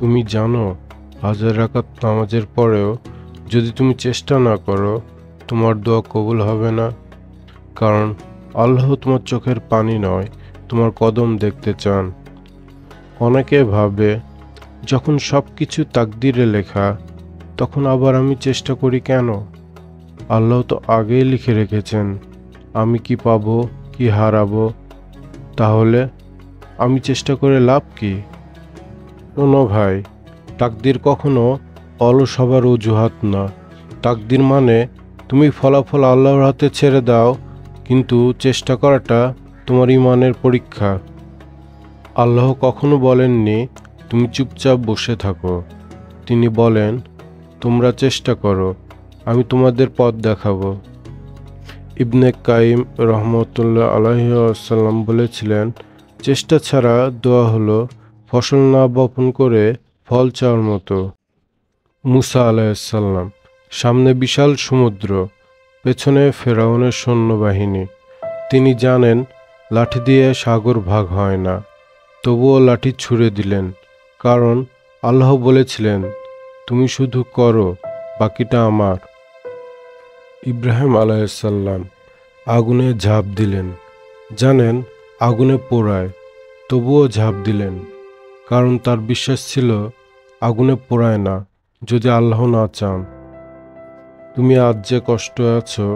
তুমি জানো, হাজার রাকাত নামাজের পরেও যদি তুমি চেষ্টা না করো, তোমার দোয়া কবুল হবে না। কারণ আল্লাহ তোমার চোখের পানি নয়, তোমার কদম দেখতে চান। অনেকে ভাবে, যখন সব কিছু তাকদিরে লেখা, তখন আবার আমি চেষ্টা করি কেন? আল্লাহ তো আগেই লিখে রেখেছেন আমি কি পাবো, কি হারাবো। তাহলে আমি চেষ্টা করে লাভ কি? শোনো ভাই, তাকদির কখনো অলস হবার অজুহাত না। তাকদির মানে তুমি ফলাফল আল্লাহর হাতে ছেড়ে দাও, কিন্তু চেষ্টা করাটা তোমার ঈমানের পরীক্ষা। আল্লাহ কখনো বলেননি তুমি চুপচাপ বসে থাকো। তিনি বলেন, তোমরা চেষ্টা করো, আমি তোমাদের পথ দেখাবো। ইবনে কাইম রহমতুল্লাহ আলাইহি ওয়াসাল্লাম বলেছিলেন, চেষ্টা ছাড়া দোয়া হলো ফসল না বপন করে ফল চাওয়ার মতো। মুসা আলাইহিসসালাম, সামনে বিশাল সমুদ্র, পেছনে ফেরাউনের সৈন্যবাহিনী। তিনি জানেন লাঠি দিয়ে সাগর ভাগ হয় না, তবুও লাঠি ছুঁড়ে দিলেন, কারণ আল্লাহ বলেছিলেন, তুমি শুধু করো, বাকিটা আমার। ইব্রাহিম আলাইহিসসালাম আগুনে ঝাঁপ দিলেন, জানেন আগুনে পোড়ায়, তবুও ঝাঁপ দিলেন, কারণ তার বিশ্বাস ছিল আগুনে পোড়ায় না যদি আল্লাহ না চান। তুমি আজ যে কষ্ট আছো,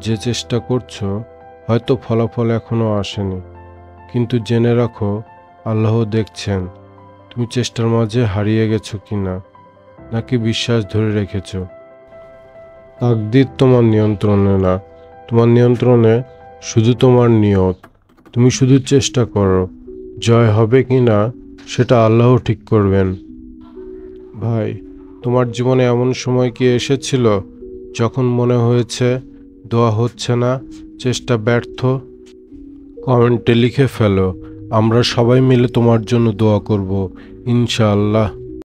যে চেষ্টা করছো, হয়তো ফলাফল এখনো আসেনি, কিন্তু জেনে রাখো আল্লাহ দেখছেন তুমি চেষ্টার মাঝে হারিয়ে গেছো কিনা, নাকি বিশ্বাস ধরে রেখেছো। তাকদীর তোমার নিয়ন্ত্রণে না, তোমার নিয়ন্ত্রণে শুধু তোমার নিয়ত। তুমি শুধু চেষ্টা করো, জয় হবে কি না সেটা আল্লাহ ঠিক করবেন। ভাই, তোমার জীবনে এমন সময় কি এসেছিল যখন মনে হয়েছে দোয়া হচ্ছে না, চেষ্টা ব্যর্থ? কমেন্টে লিখে ফেলো, আমরা সবাই মিলে তোমার জন্য দোয়া করব, ইনশাআল্লাহ।